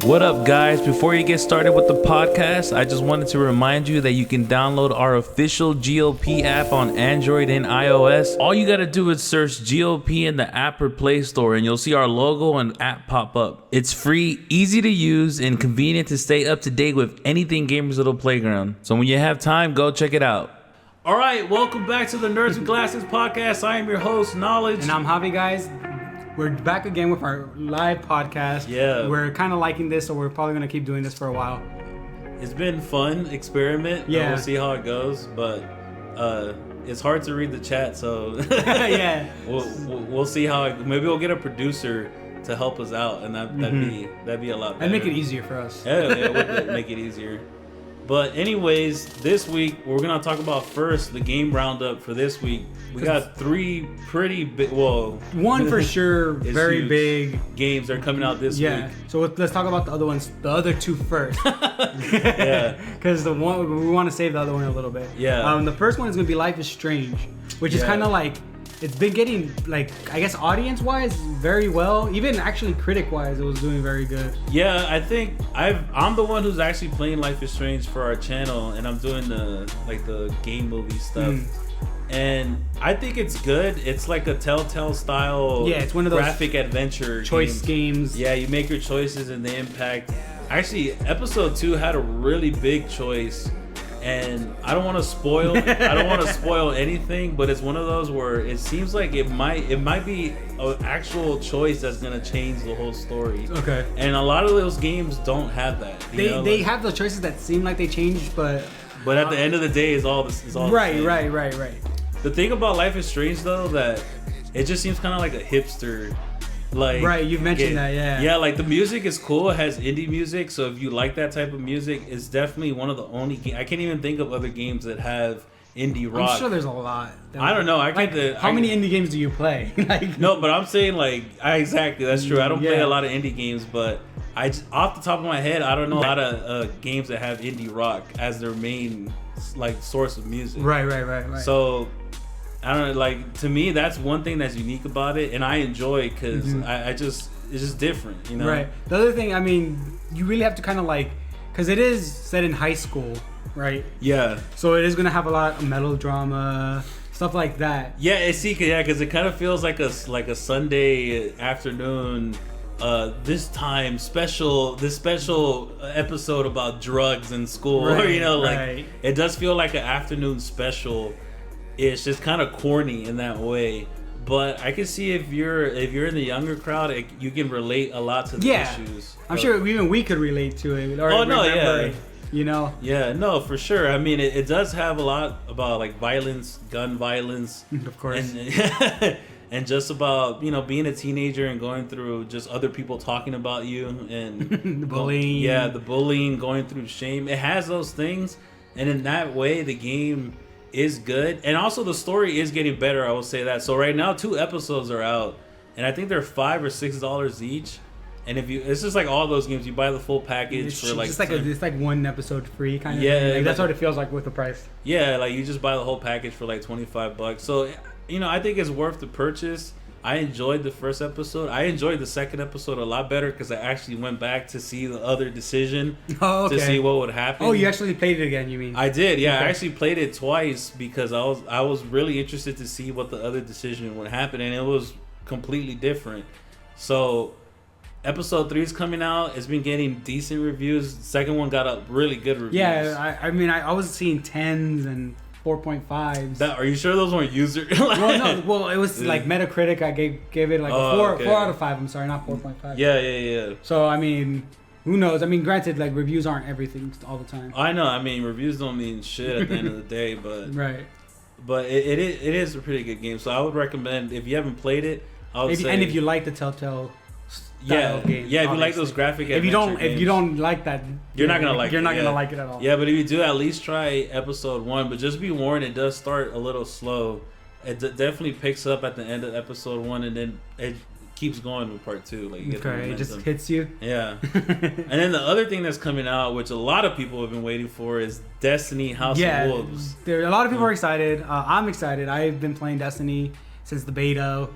What up, guys? Before you get started with the podcast, I just wanted to remind you that you can download our official GOP app on Android and iOS. All you gotta do is search GOP in the app or Play Store and you'll see our logo and app pop up. It's free, easy to use, and convenient to stay up to date with anything Gamers Little Playground. So when you have time, go check it out. All right, welcome back to the Nerds with Glasses podcast. I am your host, Knowledge. And I'm Javi, guys. We're back again with our live podcast. Yeah. We're kind of liking this, so we're probably going to keep doing this for a while. It's been fun experiment. Yeah. We'll see how it goes, but it's hard to read the chat, so Yeah. we'll see how maybe we'll get a producer to help us out, and that'd be a lot better. And make it easier for us. Yeah, it would make it easier. But anyways, this week we're gonna talk about first the game roundup for this week. We got three pretty big, one for sure, very big games that are coming out this week. Yeah. So let's talk about the other two first. Yeah. Because the one we want to save the other one a little bit. Yeah. The first one is gonna be Life is Strange, which is kind of like. It's been getting, like, I guess audience-wise, very well. Even actually critic-wise, it was doing very good. Yeah, I think I'm the one who's actually playing Life is Strange for our channel, and I'm doing the game movie stuff. And I think it's good. It's like a Telltale style. Yeah, it's one of those graphic adventure choice games. Yeah, you make your choices and they impact. Actually, episode 2 had a really big choice. And I don't want to spoil anything, but it's one of those where it seems like it might be an actual choice that's gonna change the whole story. Okay. And a lot of those games don't have that. They have the choices that seem like they changed, but at the end of the day, it's all right. The thing about Life is Strange though, that it just seems kind of like a hipster. Right, you've mentioned that, yeah. Yeah, like the music is cool. It has indie music, so if you like that type of music, it's definitely one of the only I can't even think of other games that have indie rock. I'm sure there's a lot. I don't know. How many indie games do you play? No, but I'm saying exactly. That's true. I don't play a lot of indie games, but off the top of my head, I don't know a lot of games that have indie rock as their main source of music. Right. So. I don't know, to me, that's one thing that's unique about it, and I enjoy it because it's just different, you know? Right. The other thing, I mean, you really have to kind of because it is set in high school, right? Yeah. So it is going to have a lot of melodrama, stuff like that. Yeah, because it kind of feels like a Sunday afternoon, this special episode about drugs in school, right. It does feel like an afternoon special. It's just kind of corny in that way, but I can see if you're in the younger crowd, you can relate a lot to the issues. I'm sure even we could relate to it. Or Yeah, no, for sure. I mean, it does have a lot about violence, gun violence, of course, and just about being a teenager and going through just other people talking about you and the bullying. The bullying, going through shame. It has those things, and in that way, the game is good, and also the story is getting better. I will say that. So right now, 2 episodes are out, and I think they're $5 or $6 each. And it's just like all those games, you buy the full package it's for just it's like one episode free kind of. Yeah, thing. That's what it feels like with the price. Yeah, you just buy the whole package for $25. So I think it's worth the purchase. I enjoyed the first episode. I enjoyed the second episode a lot better because I actually went back to see the other decision to see what would happen. Oh, you actually played it again, you mean? I did, yeah. Okay. I actually played it twice because I was really interested to see what the other decision would happen, and it was completely different. So episode 3 is coming out. It's been getting decent reviews. The second one got a really good reviews. Yeah, I mean, I was seeing 10s and 4.5s. Are you sure those weren't user? Well, it was Metacritic. I gave it a 4 out of 5. I'm sorry, not 4.5. Yeah. So I mean, who knows? I mean, granted, reviews aren't everything all the time. I know. I mean, reviews don't mean shit at the end of the day, but right. But it is a pretty good game. So I would recommend, if you haven't played it, and if you like the Telltale style of games, if you like those graphic if you don't like that, you're not gonna like it at all. Yeah, but if you do, at least try episode 1. But just be warned, it does start a little slow. It definitely picks up at the end of episode 1, and then it keeps going with part 2. It just hits you. Yeah. And then the other thing that's coming out, which a lot of people have been waiting for, is Destiny House of Wolves. A lot of people are excited. I'm excited. I've been playing Destiny since the beta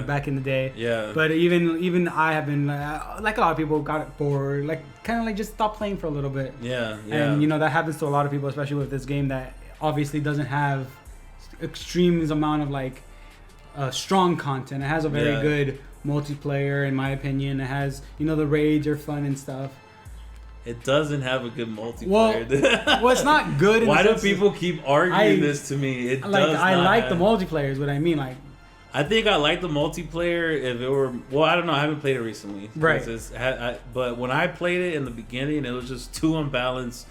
back in the day. Yeah. But even I have been like a lot of people got bored, like kind of like just stopped playing for a little bit. Yeah. And you know that happens to a lot of people, especially with this game that obviously doesn't have extreme amount of like strong content. It has a very good multiplayer, in my opinion. It has, you know, the raids are fun and stuff. It doesn't have a good multiplayer. Well, it's not good. Why do people keep arguing this to me? I like the multiplayer is what I mean. Like, I think I like the multiplayer if it were. Well, I don't know. I haven't played it recently. Right. But when I played it in the beginning, it was just too unbalanced.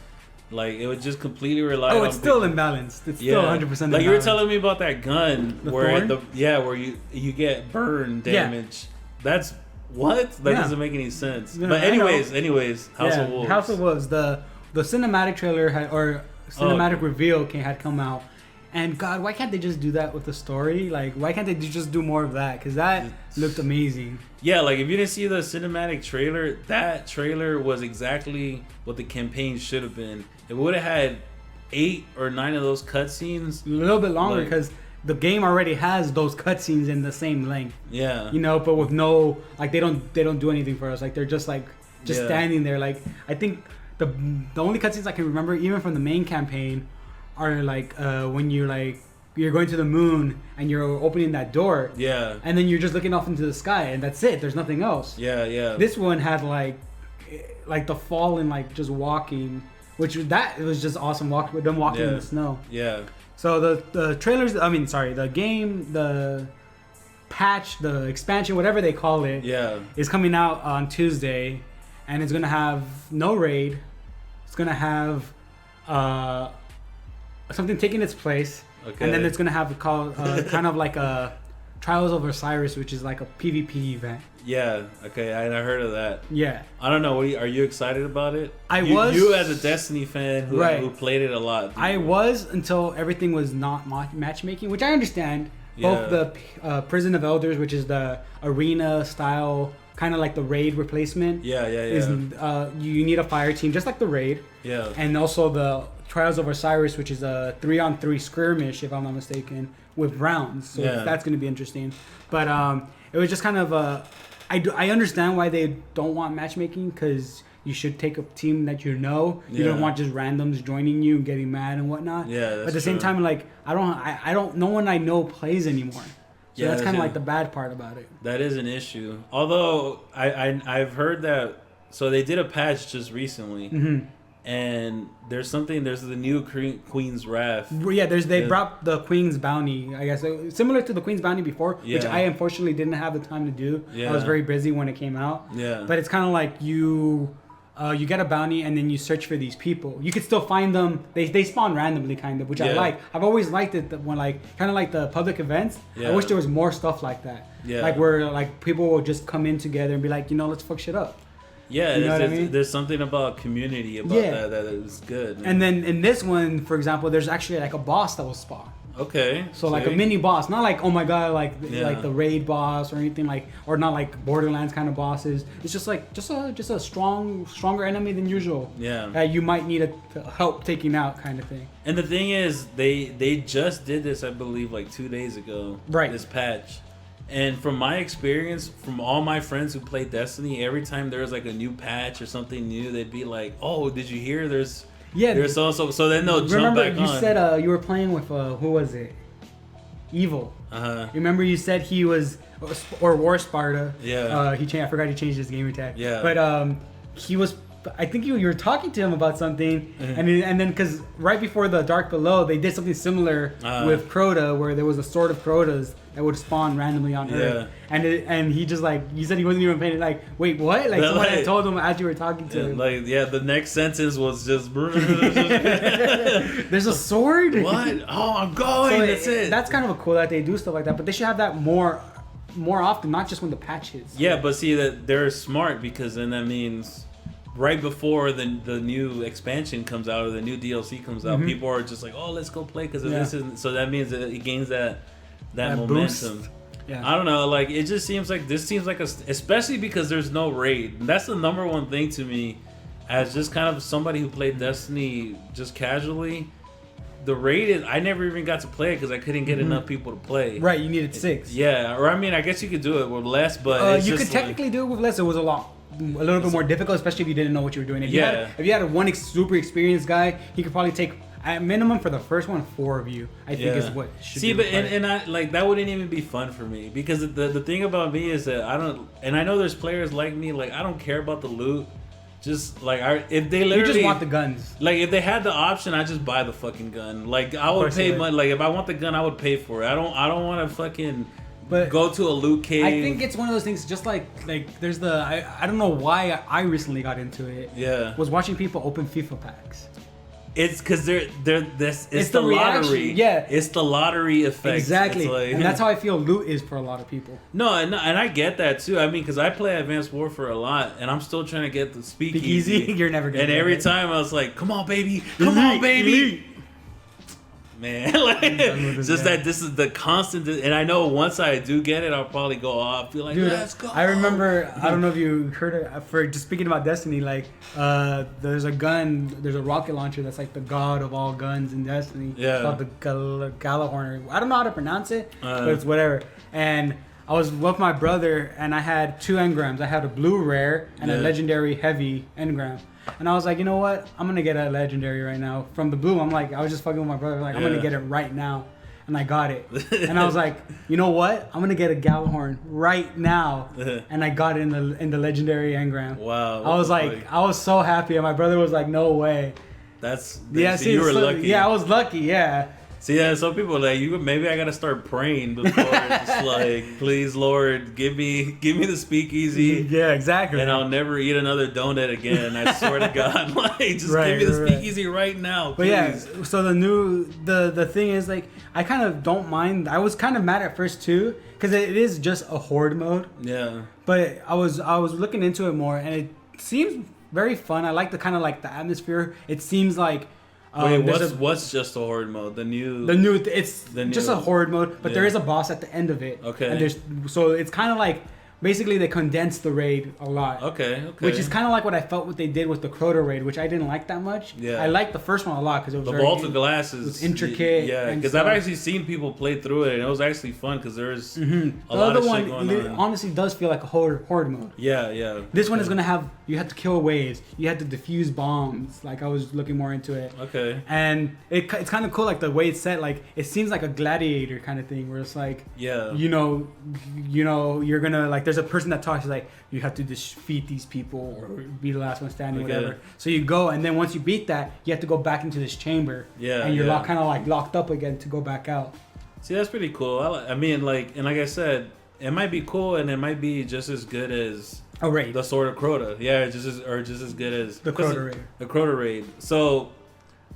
Like, it would just completely rely on... Oh, it's still imbalanced. It's still 100% imbalanced. Like, you were telling me about that gun where Thorn? where you get burn damage. That's... What? That doesn't make any sense. No, but anyways, House of Wolves. House of Wolves. The cinematic trailer cinematic reveal had come out. And God, why can't they just do that with the story? Like, why can't they just do more of that? Because that looked amazing. Yeah, like, if you didn't see the cinematic trailer, that trailer was exactly what the campaign should have been. It would have had 8 or 9 of those cutscenes. A little bit longer, because the game already has those cutscenes in the same length. Yeah. You know, but with no, like, they don't do anything for us. Like, they're just like standing there. Like, I think the only cutscenes I can remember, even from the main campaign, are like when you're going to the moon and you're opening that door. Yeah. And then you're just looking off into the sky and that's it. There's nothing else. Yeah. This one had like the fall and like just walking, which it was just awesome. Walking in the snow. Yeah. So the trailers, the game, the patch, the expansion, whatever they call it, is coming out on Tuesday, and it's gonna have no raid. It's gonna have something taking its place, and then it's gonna have kind of like a Trials of Osiris, which is like a PvP event. Yeah. Okay. I heard of that. Yeah. I don't know. Are you excited about it? You as a Destiny fan who played it a lot. I was, until everything was not matchmaking, which I understand. Both the Prison of Elders, which is the arena style, kind of like the raid replacement. Yeah. Is you need a fire team just like the raid. Yeah. And also the Trials of Osiris, which is a 3-on-3 skirmish, if I'm not mistaken, with rounds. So that's going to be interesting. But it was just kind of I understand why they don't want matchmaking, because you should take a team that you know. You don't want just randoms joining you and getting mad and whatnot. Yeah, but at the same time, like I don't. No one I know plays anymore. So that's kind of like the bad part about it. That is an issue. Although I've heard that. So they did a patch just recently. Mm-hmm. And there's the new Queen's Wrath. Yeah, they brought the Queen's Bounty, I guess. Similar to the Queen's Bounty before, which I unfortunately didn't have the time to do. Yeah. I was very busy when it came out. Yeah. But it's kind of like you get a bounty and then you search for these people. You could still find them. They spawn randomly, kind of, which I like. I've always liked it when, like, kind of like the public events. Yeah. I wish there was more stuff like that. Yeah. Like where like people will just come in together and be like, let's fuck shit up. Yeah, you know what I mean? There's something about community about that is good. Man. And then in this one, for example, there's actually like a boss that will spawn. Okay. So like a mini boss, not like, oh my god, like the raid boss or anything, like, or not like Borderlands kind of bosses. It's just like just a stronger enemy than usual. Yeah. That you might need help taking out, kind of thing. And the thing is, they just did this, I believe, like 2 days ago. Right. This patch. And from my experience, from all my friends who play Destiny, every time there was like a new patch or something new, they'd be like, "Oh, did you hear? There's also." So then they'll jump back on. Remember you said you were playing with who was it? Evil. Remember you said he was or War Sparta. Yeah. He changed. I forgot he changed his gamer tag. Yeah. But he was. I think you were talking to him about something, and then because right before the Dark Below, they did something similar with Crota, where there was a sword of Crotas that would spawn randomly on Earth, and he just like, you said he wasn't even paying, like, wait, what? Like someone had told him as you were talking to him. Like the next sentence was just there's a sword. What? Oh, I'm going. So that's it. That's kind of cool that they do stuff like that, but they should have that more often, not just when the patch hits. Yeah, but see that they're smart, because then that means right before the new expansion comes out or the new DLC comes out, people are just like, oh, let's go play because this is. So that means that it gains that momentum. Boost. Yeah. I don't know. Like, it just seems like especially because there's no raid. That's the number one thing to me, as just kind of somebody who played Destiny just casually. the raid is. I never even got to play it because I couldn't get enough people to play. Right, you needed 6. Yeah, or I mean, I guess you could do it with less, but you could technically do it with less. It was a little bit more difficult, especially if you didn't know what you were doing. If you had one super experienced guy, he could probably take at minimum for the first one 4 of you. I think is what should be. But and I like that wouldn't even be fun for me because the thing about me is that I don't, and I know there's players like me, like I don't care about the loot. Just like if they literally, you just want the guns. Like if they had the option, I just buy the fucking gun. Like I would pay money. Like if I want the gun, I would pay for it. I don't want to fucking go to a loot cave. I think it's one of those things. Just like there's I don't know why I recently got into it. Yeah, was watching people open FIFA packs. It's because it's the lottery. Reaction. Yeah, it's the lottery effect. Exactly, and that's how I feel loot is for a lot of people. No, and I get that too. I mean, because I play Advanced Warfare a lot, and I'm still trying to get the speakeasy. You're never gonna. And every time I was like, "Come on, baby! Come on, baby!" Elite. Man, like just that this is the constant, and I know once I do get it, I'll probably go off. Feel like, let's go. I remember. I don't know if you heard it. For just speaking about Destiny, like there's a rocket launcher that's like the god of all guns in Destiny. Yeah. It's called the Galahorn. I don't know how to pronounce it, but it's whatever. And I was with my brother, and I had 2 engrams. I had a blue rare and a legendary heavy engram. And I was like, you know what? I'm gonna get a legendary right now from the blue. I was just fucking with my brother. Like, I'm gonna get it right now, and I got it. And I was like, you know what? I'm gonna get a Galahorn right now, and I got it in the legendary engram. Wow! I was like, I was so happy, and my brother was like, no way. You were lucky. Yeah, I was lucky. Yeah. See, yeah, some people like you. Maybe I gotta start praying before it's like, please, Lord, give me the speakeasy. Yeah, exactly. And I'll never eat another donut again. I swear to God, like, just give me the speakeasy right now, please. But yeah, so the thing is, like, I kind of don't mind. I was kind of mad at first too, because it is just a horde mode. Yeah. But I was looking into it more, and it seems very fun. I like the the atmosphere. It seems like. Wait, what's just a horde mode? It's just a horde mode, but there is a boss at the end of it. Okay. And so it's kind of like basically they condensed the raid a lot. Okay. Which is kind of like what I felt what they did with the Crota raid, which I didn't like that much. Yeah. I liked the first one a lot because it was the Vault of Glass is intricate. Yeah, because I've actually seen people play through it, and it was actually fun because there's a lot of shit going on. Honestly does feel like a horde mode. Yeah. This one is gonna have you have to kill waves, you have to defuse bombs. Like I was looking more into it. Okay. And it's kind of cool, like the way it's set. Like it seems like a gladiator kind of thing, where it's like you know you're gonna like there's a person that talks like you have to defeat these people or be the last one standing, whatever. So you go, and then once you beat that, you have to go back into this chamber. Yeah. And you're kind of like locked up again to go back out. See, that's pretty cool. I mean, like I said, it might be cool, and it might be just as good as a raid. The Sword of Crota. Yeah, just as good as the Crota raid. The Crota raid. So,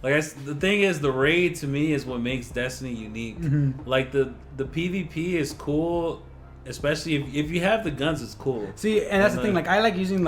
the thing is, the raid to me is what makes Destiny unique. Mm-hmm. Like the PvP is cool. Especially if you have the guns, it's cool. See, and that's the thing. Like, I like using,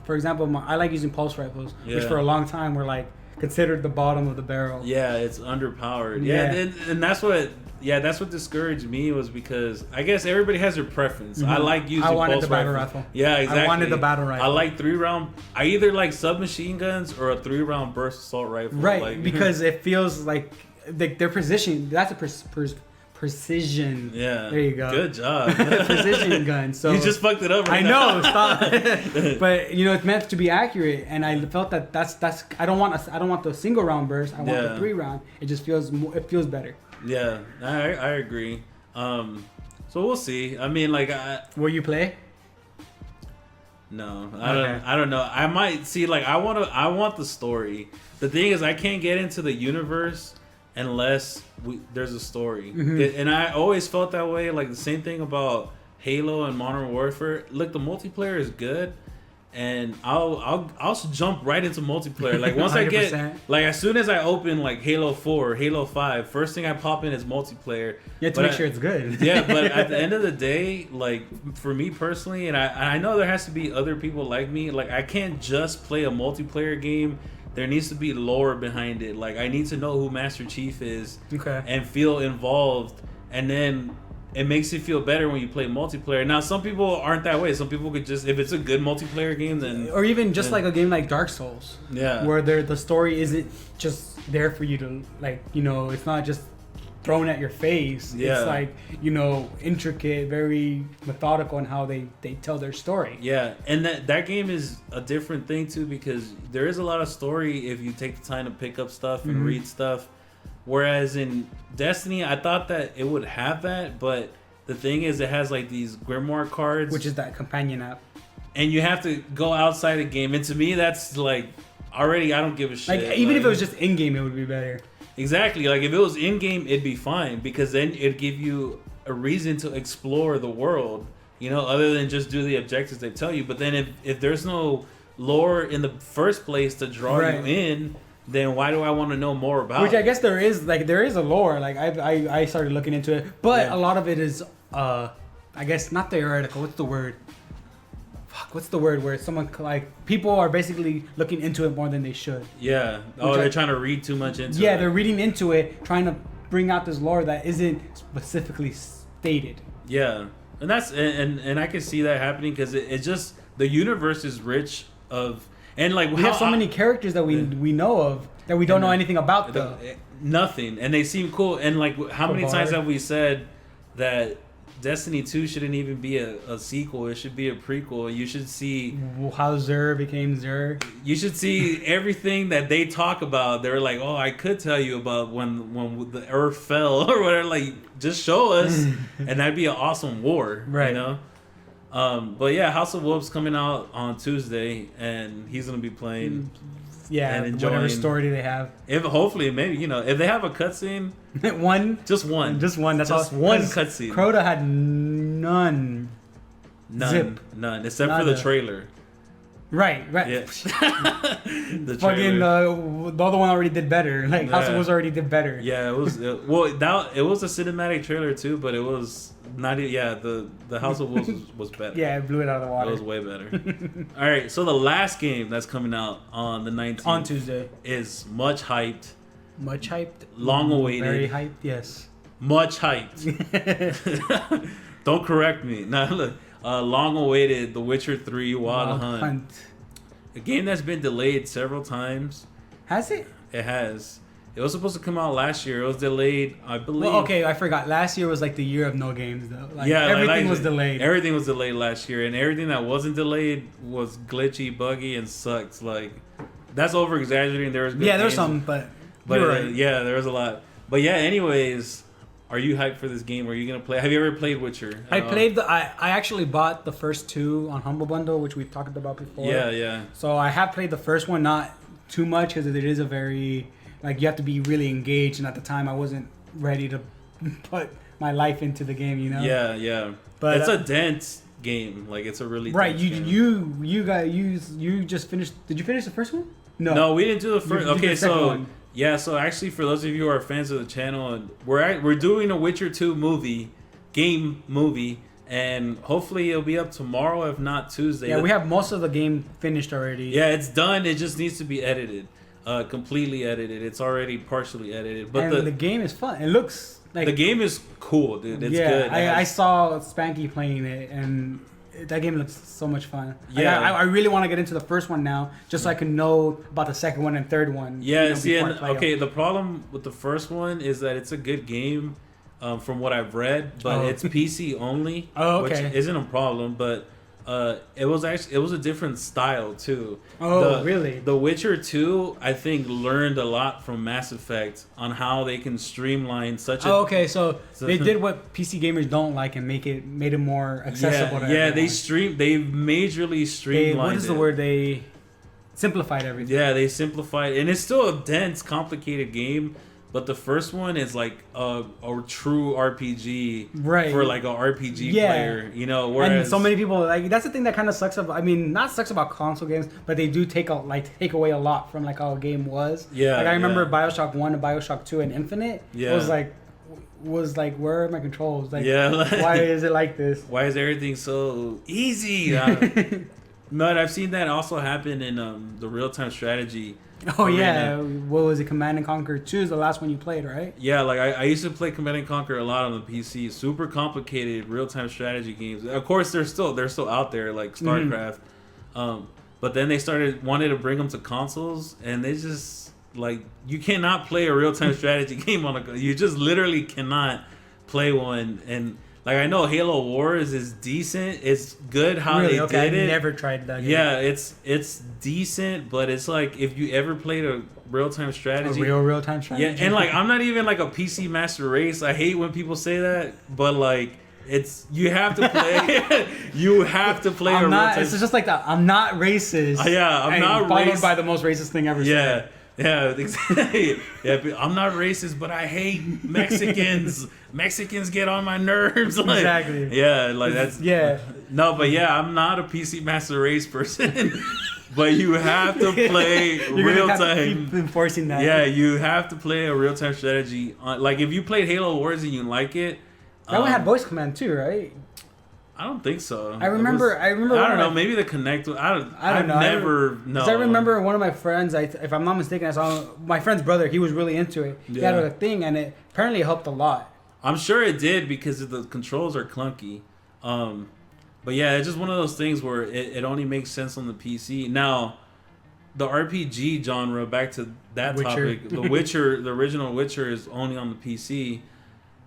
for example, I like using pulse rifles, which for a long time were considered the bottom of the barrel. Yeah, it's underpowered. Yeah, and that's what discouraged me was because I guess everybody has their preference. Mm-hmm. I like using. I wanted pulse the battle rifle. Yeah, exactly. I wanted the battle rifle. I like 3-round. I either like submachine guns or a 3-round burst assault rifle. Right, because it feels like their position. That's a precision. Yeah. There you go. Good job. Precision gun. So you just fucked it up. Right now. Stop. But it's meant to be accurate, and I felt that's. I don't want the single round burst. I want the 3-round. It just feels better. Yeah, I agree. So we'll see. I mean, will you play? No, I don't know. I might see. I want the story. The thing is, I can't get into the universe unless there's a story. Mm-hmm. And I always felt that way. Like the same thing about Halo and Modern Warfare. Look, the multiplayer is good, and I'll jump right into multiplayer. Like once 100%. I get as soon as I open Halo 4, Halo 5, first thing I pop in is multiplayer. You have to make sure it's good. Yeah, but at the end of the day, for me personally, and I know there has to be other people like me. I can't just play a multiplayer game. There needs to be lore behind it. I need to know who Master Chief is and feel involved. And then it makes you feel better when you play multiplayer. Now, some people aren't that way. Some people could just, if it's a good multiplayer game, then... Or even just like a game like Dark Souls. Yeah. Where the story isn't just there for you to, like, you know, it's not just thrown at your face. Yeah. It's like, you know, intricate, very methodical in how they tell their story. Yeah, and that game is a different thing, too, because there is a lot of story if you take the time to pick up stuff and read stuff. Whereas in Destiny, I thought that it would have that, but the thing is, it has like these Grimoire cards, which is that companion app, and you have to go outside the game. And to me, that's like already I don't give a shit. Like even if it was just in game, it would be better. Exactly. Like if it was in game, it'd be fine because then it'd give you a reason to explore the world. You know, other than just do the objectives they tell you. But then if there's no lore in the first place to draw you in, then why do I want to know more about Which I guess there is a lore. Like I started looking into it, but a lot of it is I guess not theoretical. What's the word? What's the word where someone like people are basically looking into it more than they should? Yeah. Oh, they're trying to read too much into it. Yeah, they're reading into it, trying to bring out this lore that isn't specifically stated. Yeah, and that's and I can see that happening because it just the universe is rich of. And like we have so many characters that we know of that we don't know anything about though. Nothing, and they seem cool. And like, how many times have we said that Destiny 2 shouldn't even be a sequel? It should be a prequel. You should see how Xur became Xur. You should see everything that they talk about. They're like, oh, I could tell you about when the Earth fell or whatever. Like, just show us, and that'd be an awesome war, right? You know. But yeah, House of Wolves coming out on Tuesday, and he's gonna be playing. Yeah, and enjoying whatever story they have. If hopefully maybe if they have a cutscene, just one. That's just all. One cutscene. Crota had none. None, except for the trailer. Right. Yeah. The fucking the other one already did better. Like House of Wolves already did better. Yeah, it was. It was a cinematic trailer too, but it was not. Yeah, the House of Wolves was better. Yeah, it blew it out of the water. It was way better. All right, so the last game that's coming out on the 19th on Tuesday is much hyped. Much hyped. Long awaited. Very hyped. Yes. Much hyped. Don't correct me. Now look. Long awaited The Witcher 3 Wild Hunt. A game that's been delayed several times. Has it? It has. It was supposed to come out last year. It was delayed, I believe. Well, okay, I forgot. Last year was like the year of no games, though. Like, yeah, everything was delayed. Everything was delayed last year, and everything that wasn't delayed was glitchy, buggy, and sucks. Like, that's over exaggerating. There was good there's some, but right. Yeah, there was a lot. But yeah, anyways. Are you hyped for this game? Are you gonna play? Have you ever played Witcher? I actually bought the first two on Humble Bundle, which we've talked about before. Yeah. So I have played the first one, not too much because it is a very you have to be really engaged, and at the time I wasn't ready to put my life into the game, you know. Yeah. But it's a dense game. Like it's a really right. Dense game. You just finished. Did you finish the first one? No, we didn't do the first. Okay, so. One. Yeah, so actually, for those of you who are fans of the channel, we're doing a Witcher 2 game movie, and hopefully it'll be up tomorrow, if not Tuesday. Yeah, we have most of the game finished already. Yeah, it's done. It just needs to be edited, completely edited. It's already partially edited, but the game is fun. It looks like the game is cool, dude. It's good. I saw Spanky playing it, and that game looks so much fun. Yeah, I really want to get into the first one now, just so I can know about the second one and third one. Yeah, the problem with the first one is that it's a good game, from what I've read, but it's PC only, which isn't a problem. But it was a different style too. Really? The Witcher 2, I think, learned a lot from Mass Effect on how they can streamline such a. So they did what PC gamers don't like and made it more accessible. Yeah, they majorly streamlined. What is the word? They simplified everything. Yeah, they simplified, and it's still a dense, complicated game. But the first one is like a true RPG, right? For like a RPG player, you know. Whereas, and so many people that's the thing that kind of sucks about. I mean, not sucks about console games, but they do take away a lot from like how a game was. Yeah. Like I remember BioShock 1 and BioShock 2 and Infinite. Yeah. Was like where are my controls? Like, yeah. Why is it like this? Why is everything so easy? But I've seen that also happen in the real-time strategy. Oh yeah, what was it? Command and Conquer 2 is the last one you played, right? Yeah, like I used to play Command and Conquer a lot on the PC. Super complicated real-time strategy games. Of course, they're still out there, like StarCraft. But then they wanted to bring them to consoles, and they just like you cannot play a real-time strategy game on a. You just literally cannot play one. And like I know Halo Wars is decent. It's good how they did it. I never tried that game. Yeah, it's decent, but it's like if you ever played a real-time strategy. A real-time strategy. Yeah, and like I'm not even like a PC master race. I hate when people say that, but like you have to play. You have to play. It's just like that. I'm not racist. Yeah, I'm not followed racist. by the most racist thing ever said. Yeah, exactly. Yeah, I'm not racist, but I hate Mexicans. Mexicans get on my nerves. Like, exactly. Yeah, like that's. Yeah. No, but yeah, I'm not a PC master race person. But you have to play real time. Keep enforcing that. Yeah, you have to play a real time strategy. Like if you played Halo Wars and you like it. That one had voice command too, right? I don't think so. I remember. I don't know. Maybe the Connect. I don't know. Never. No. I remember one of my friends. If I'm not mistaken, I saw my friend's brother. He was really into it. He had a thing, and it apparently helped a lot. I'm sure it did because the controls are clunky. But yeah, it's just one of those things where it only makes sense on the PC. Now, the RPG genre. Back to that topic. The Witcher, the original Witcher, is only on the PC.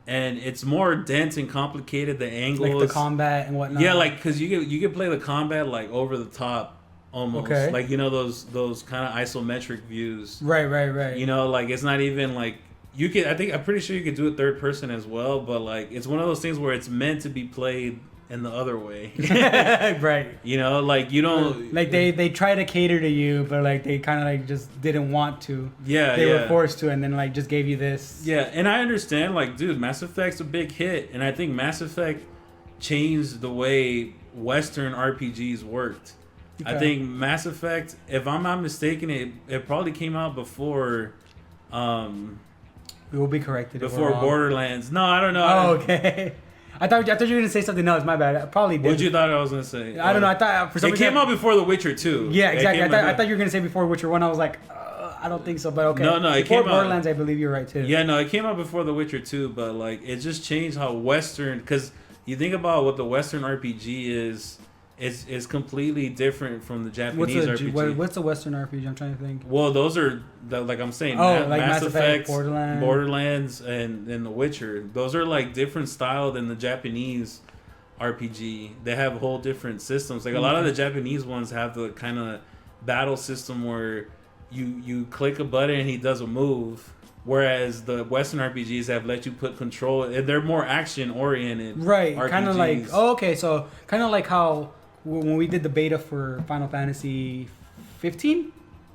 And it's more dense and complicated. The angles, like the combat and whatnot. Yeah, like because you can play the combat like over the top, almost. Okay. Like those kind of isometric views. Right. You know, like it's not even like you can. I'm pretty sure you could do it third person as well. But like it's one of those things where it's meant to be played in the other way. Right. You know, like you don't like they try to cater to you, but like they kind of like just didn't want to. Yeah, they were forced to, and then like just gave you this. Yeah, and I understand, like, dude, Mass Effect's a big hit, and I think Mass Effect changed the way Western RPGs worked. Okay. I think Mass Effect, if I'm not mistaken, it probably came out before. We will be corrected. Before Borderlands. No, I don't know. Oh, okay. I thought you were gonna say something else. My bad. I probably did. What you thought I was gonna say? I don't know. I thought for some reason it came out before The Witcher 2. Yeah, exactly. I thought you were gonna say before Witcher 1. I was like, I don't think so. But okay. No, it came out. Borderlands, I believe you're right too. Yeah, no, it came out before The Witcher 2. But like, it just changed how Western. Because you think about what the Western RPG is. It's completely different from the Japanese RPG. What's a Western RPG? I'm trying to think. Well, those are like I'm saying. Like Mass Effect, Borderlands, and The Witcher. Those are like different style than the Japanese RPG. They have whole different systems. Like a lot of the Japanese ones have the kind of battle system where you click a button and he does a move. Whereas the Western RPGs have let you put control. They're more action oriented. Right. Kind of like so kind of like how. When we did the beta for Final Fantasy 15,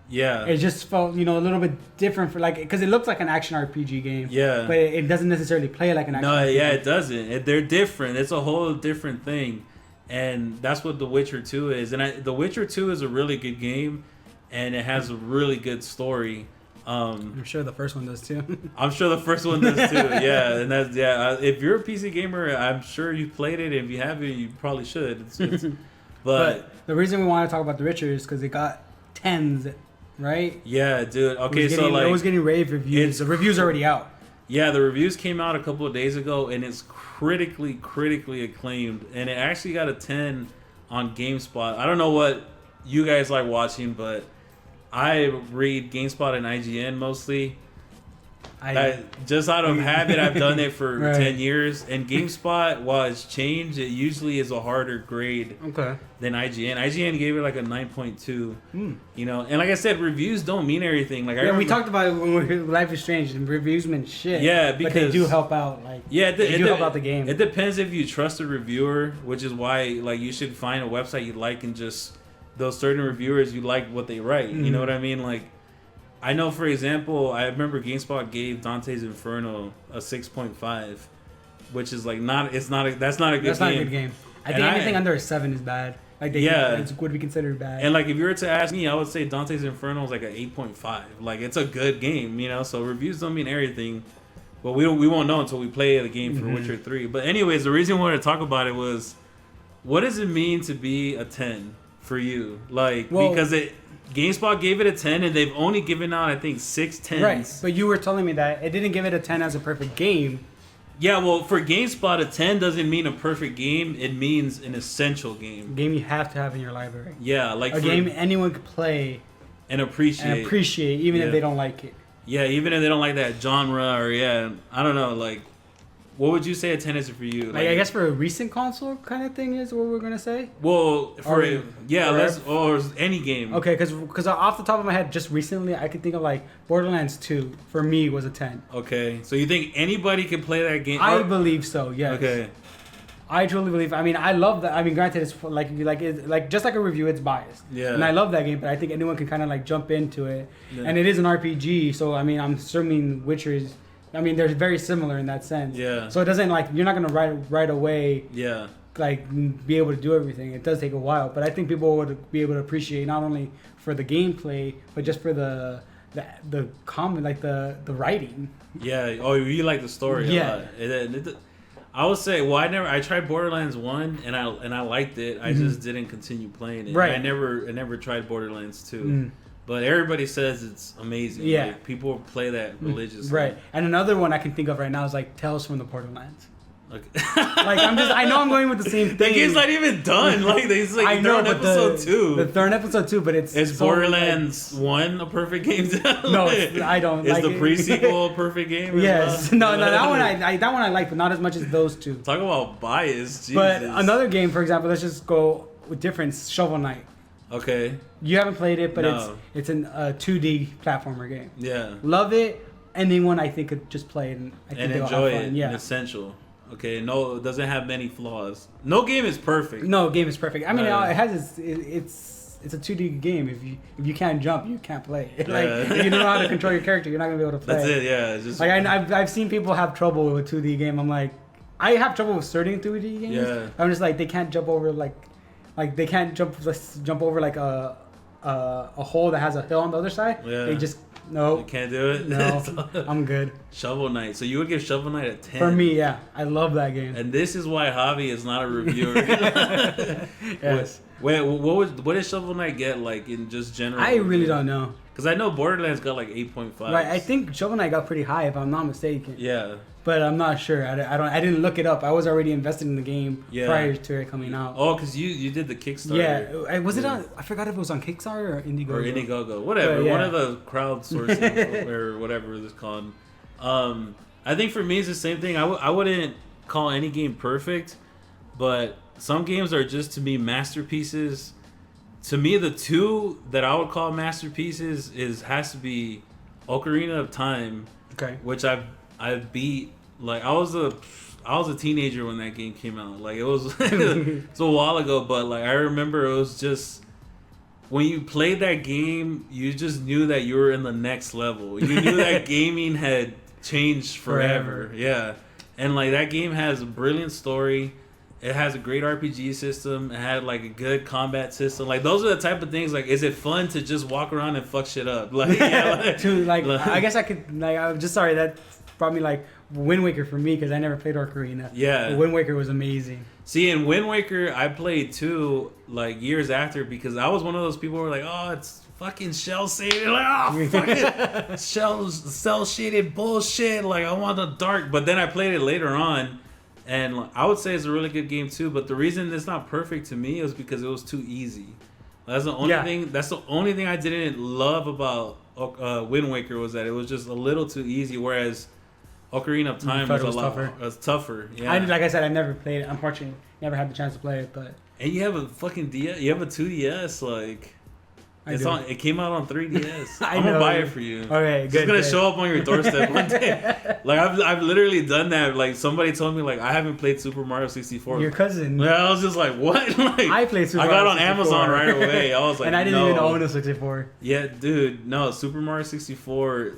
yeah, it just felt a little bit different for because it looks like an action RPG game. Yeah, but it doesn't necessarily play like an action. No, RPG. Yeah, it doesn't. They're different. It's a whole different thing, and that's what The Witcher 2 is. And The Witcher 2 is a really good game, and it has a really good story. I'm sure the first one does too. I'm sure the first one does too. Yeah, and that's if you're a PC gamer, I'm sure you've played it. If you haven't, you probably should. But the reason we want to talk about The Witcher is because it got 10s, right? Yeah, dude. Okay, it was getting rave reviews. The review's already out. Yeah, the reviews came out a couple of days ago, and it's critically acclaimed, and it actually got a 10 on GameSpot. I don't know what you guys like watching, but I read GameSpot and IGN mostly. Just out of habit, I've done it for 10 years. And GameSpot, while it's changed, it usually is a harder grade than IGN. IGN gave it like a 9.2. And like I said, reviews don't mean everything. Like we talked about it when we were Life is Strange, and reviews mean shit. Yeah, because but they do help out. They do help out the game. It depends if you trust a reviewer, which is why you should find a website you like and just those certain reviewers you like what they write. You know what I mean? I know, for example, I remember GameSpot gave Dante's Inferno a 6.5, which is that's not a good game. That's not a good game. I think anything under a 7 is bad. It would be considered bad. And if you were to ask me, I would say Dante's Inferno is like an 8.5. It's a good game, So reviews don't mean everything, but we won't know until we play the game for Witcher 3. But anyways, the reason we wanted to talk about it was, what does it mean to be a 10 for you? Like, because GameSpot gave it a 10, and they've only given out, I think, 6 10s. Right, but you were telling me that it didn't give it a 10 as a perfect game. Yeah, well, for GameSpot, a 10 doesn't mean a perfect game. It means an essential game. A game you have to have in your library. Yeah, like a game anyone could play and appreciate, even if they don't like it. Yeah, even if they don't like that genre, or I don't know, like, what would you say a 10 is for you? Like, I guess for a recent console kind of thing is what we're gonna say. Well, or any game. Okay, because off the top of my head, just recently, I could think of like Borderlands 2. For me, was a 10. Okay, so you think anybody can play that game? I believe so. Yes. Okay. I truly believe. I mean, I love that. I mean, granted, it's like just like a review, it's biased. Yeah. And I love that game, but I think anyone can kind of like jump into it. Yeah. And it is an RPG, so I mean, I'm assuming Witcher is. I mean, they're very similar in that sense. Yeah. So it doesn't like you're not gonna right away. Yeah. Like be able to do everything. It does take a while, but I think people would be able to appreciate not only for the gameplay, but just for the comment, like the writing. Yeah. Oh, you like the story? Yeah. A lot. I would say, I tried Borderlands 1 and I liked it. I just didn't continue playing it. Right. I never tried Borderlands 2. But everybody says it's amazing. Yeah. Like, people play that religiously. Right. And another one I can think of right now is like Tales from the Borderlands. Okay. Like I know I'm going with the same thing. The game's not even done. Like it's like I know, they're on episode 2. They're on episode 2, but it's Is Borderlands 1 a perfect game? No, I don't. Is the pre-sequel a perfect game? Yes. No, that one I like, but not as much as those two. Talk about bias. Jesus. But another game, for example, let's just go with difference. Shovel Knight. Okay. You haven't played it, but it's a 2D platformer game. Yeah. Love it. Anyone I think could just play it and enjoy it. Yeah. Essential. Okay. No, it doesn't have many flaws. No game is perfect. No game is perfect. I mean, it has it's a 2D game. If you can't jump, you can't play. Like if you don't know how to control your character, you're not gonna be able to play. That's it. Yeah. It's just like I've seen people have trouble with a 2D game. I'm like, I have trouble with certain 2D games. Yeah. I'm just like they can't jump over like they can't jump over like a hole that has a hill on the other side. Yeah. They just no. You can't do it. No, I'm good. Shovel Knight. So you would give Shovel Knight a 10? For me, yeah, I love that game. And this is why Javi is not a reviewer. Yes. Wait, what did Shovel Knight get like in just general? I really don't know. Because I know Borderlands got like 8.5. Right, I think Shovel Knight got pretty high if I'm not mistaken. Yeah. But I'm not sure. I didn't look it up. I was already invested in the game prior to it coming out. Oh, because you did the Kickstarter. Yeah. Was it on? I forgot if it was on Kickstarter or Indiegogo. Or Indiegogo, whatever. One of the crowdsourcing or whatever it's called. I think for me it's the same thing. I wouldn't call any game perfect, but some games are just to me masterpieces. To me, the two that I would call masterpieces has to be Ocarina of Time, which I beat. Like I was a teenager when that game came out. Like it was it's a while ago, but like I remember it was just when you played that game, you just knew that you were in the next level. You knew that gaming had changed forever. Yeah, and like that game has a brilliant story. It has a great RPG system. It had like a good combat system. Like those are the type of things. Like, is it fun to just walk around and fuck shit up? Like, I guess I could. Like, I'm just sorry that brought me like Wind Waker for me because I never played Ocarina. Yeah, but Wind Waker was amazing. See, in Wind Waker, I played too, like years after, because I was one of those people who were like, oh, it's fucking shell shaded, like, oh, fucking cell shaded bullshit. Like, I want the dark. But then I played it later on. And I would say it's a really good game too, but the reason it's not perfect to me is because it was too easy. That's the only thing. That's the only thing I didn't love about Wind Waker was that it was just a little too easy. Whereas Ocarina of Time was a lot tougher. Yeah. Like I said, I never played it. Unfortunately, never had the chance to play it. But you have a fucking DS. You have a 2DS. Like it came out on 3DS. I'm gonna buy it for you. Okay, good. It's gonna show up on your doorstep one day. Like I've literally done that. Like somebody told me like I haven't played Super Mario 64. Your cousin. Yeah, I was just like, what? Like I played Super Mario. I got on 64. Amazon right away. I was like, and I didn't even own a 64. Yeah, dude. No, Super Mario 64.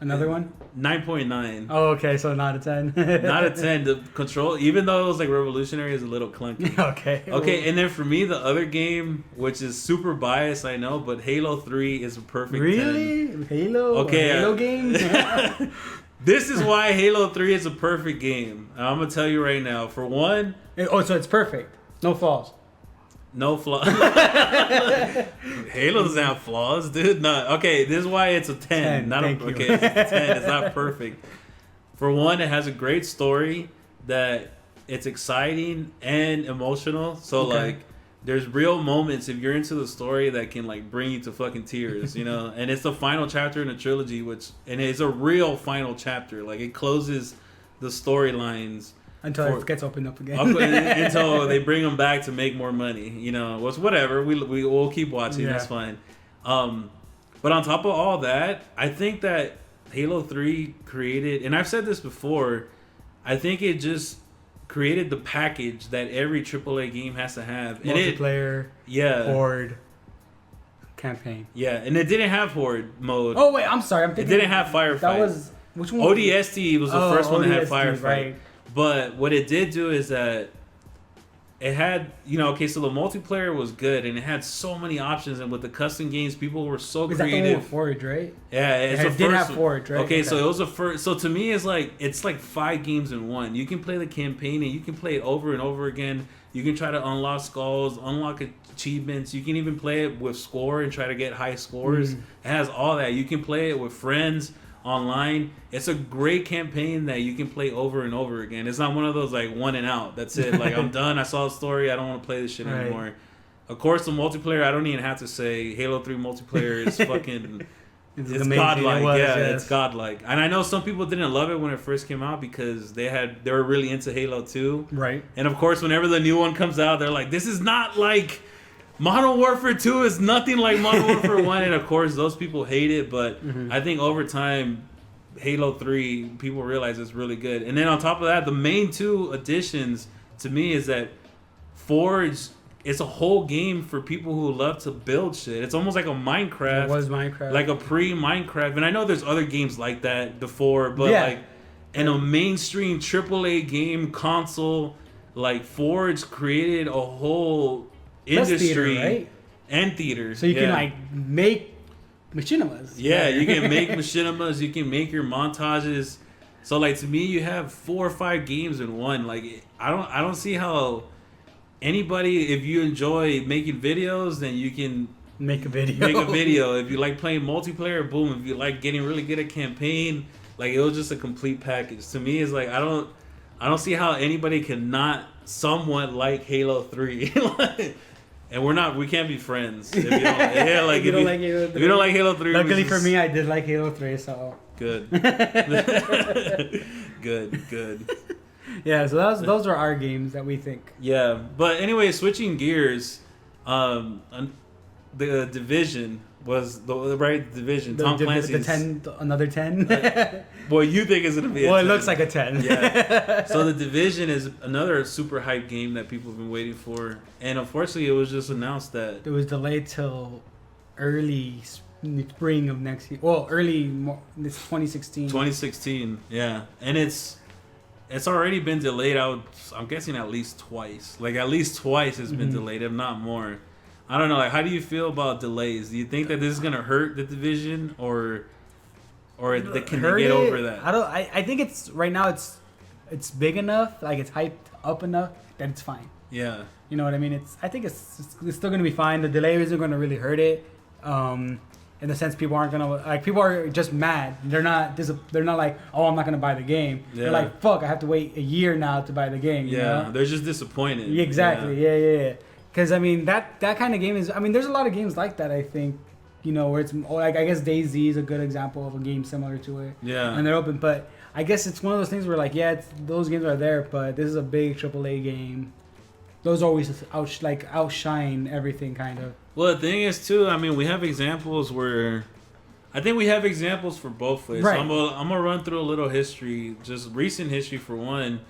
Another one? 9.9. Oh, okay, so not a 10. Not a 10. The control, even though it was like revolutionary, is a little clunky. Okay, and then for me, the other game, which is super biased, I know, but Halo 3 is a perfect 10. Really? Halo? Okay. Halo game? This is why Halo 3 is a perfect game. And I'm going to tell you right now. For one... So it's perfect. No flaws. No flaws. Halo doesn't have flaws, dude. No. Okay, this is why it's a 10. Not a, okay, it's a 10. It's not perfect. For one, it has a great story that it's exciting and emotional. So like, there's real moments if you're into the story that can like bring you to fucking tears, you know. And it's the final chapter in a trilogy, and it's a real final chapter. Like it closes the storylines. Until it gets opened up again. Until they bring them back to make more money. You know, whatever. We'll keep watching. Yeah. That's fine. But on top of all that, I think that Halo 3 created, and I've said this before, I think it just created the package that every AAA game has to have. Multiplayer, Horde, campaign. Yeah, and it didn't have Horde mode. Oh, wait, I'm sorry. I'm thinking it didn't have Firefight. That was... Which one? ODST was the first one that had Firefight. Right. But what it did do is that it had, you know, okay, so the multiplayer was good and it had so many options, and with the custom games, people were so creative. Is that the one with Forge, right? Yeah, it did have Forge, right? Okay, so it was a first. So to me, it's like 5 games in one. You can play the campaign and you can play it over and over again. You can try to unlock skulls, unlock achievements. You can even play it with score and try to get high scores. It has all that. You can play it with friends online. It's a great campaign that you can play over and over again. It's not one of those like one and out. That's it. Like I'm done. I saw the story. I don't want to play this shit anymore. Of course, the multiplayer. I don't even have to say Halo 3 multiplayer is fucking. It's godlike. It's godlike. And I know some people didn't love it when it first came out because they were really into Halo 2. Right. And of course, whenever the new one comes out, they're like, this is not like. Modern Warfare 2 is nothing like Modern Warfare 1, and of course those people hate it, but I think over time Halo 3 people realize it's really good. And then on top of that, the main 2 additions to me is that Forge, it's a whole game for people who love to build shit. It's almost like a Minecraft. It was Minecraft. Like a pre-Minecraft. And I know there's other games like that before, but like in a mainstream AAA game console, like Forge created a whole industry theater, right? And theaters, so you can like make machinimas. Yeah, you can make machinimas. You can make your montages. So like to me, you have 4 or 5 games in one. Like I don't see how anybody, if you enjoy making videos, then you can make a video. If you like playing multiplayer, boom. If you like getting really good at campaign, like it was just a complete package. To me, it's like I don't see how anybody can not somewhat like Halo 3. And we can't be friends. If you don't, if you don't like Halo 3. Luckily for me, I did like Halo 3, so. Good. Good. Yeah, so those are our games that we think. Yeah, but anyway, switching gears, the Division was the right Division. Tom Clancy's. Another 10? Well, you think it's going to be it looks like a 10. Yeah. So the Division is another super hype game that people have been waiting for. And unfortunately, it was just announced that it was delayed till early spring of next year. Well, it's 2016. 2016, yeah. And it's already been delayed. I'm guessing at least twice. Like at least twice it's been delayed, if not more. I don't know. Like, how do you feel about delays? Do you think that this is gonna hurt the Division, or can they get over that? I think it's right now. It's big enough. Like it's hyped up enough that it's fine. Yeah. You know what I mean? I think it's still gonna be fine. The delay isn't gonna really hurt it. In the sense, people aren't gonna people are just mad. They're not like, oh, I'm not gonna buy the game. Yeah. They're like, fuck, I have to wait a year now to buy the game. You know? They're just disappointed. Exactly. Yeah. Because I mean that kind of game is. I mean, there's a lot of games like that. I think, where it's like, I guess DayZ is a good example of a game similar to it. Yeah. And they're open, but I guess it's one of those things where like, those games are there, but this is a big AAA game. Those always outshine everything, kind of. Well, the thing is too. I mean, we have examples where. I think we have examples for both ways. Right. So I'm gonna run through a little history, just recent history for one.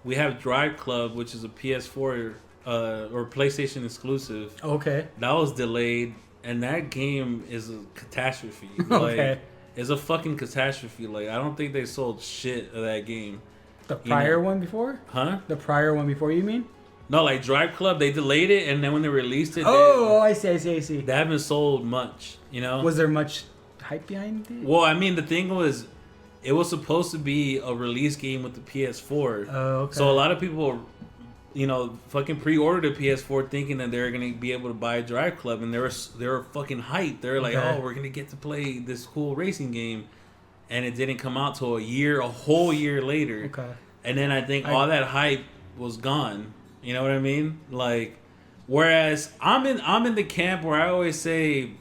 We have Drive Club, which is a PS4 or PlayStation exclusive. Okay. That was delayed, and that game is a catastrophe. Okay. Like, it's a fucking catastrophe. Like, I don't think they sold shit of that game. The prior one before? Huh? The prior one before, you mean? No, like Drive Club, they delayed it, and then when they released it, I see. They haven't sold much, Was there much hype behind it? Well, I mean, the thing was, it was supposed to be a release game with the PS4. Oh, okay. So a lot of people fucking pre-ordered a PS4 thinking that they were gonna be able to buy a Drive Club, and they were fucking hyped. They were like, "Oh, we're gonna get to play this cool racing game," and it didn't come out till a whole year later. Okay. And then I think all that hype was gone. You know what I mean? Like, whereas I'm in the camp where I always say,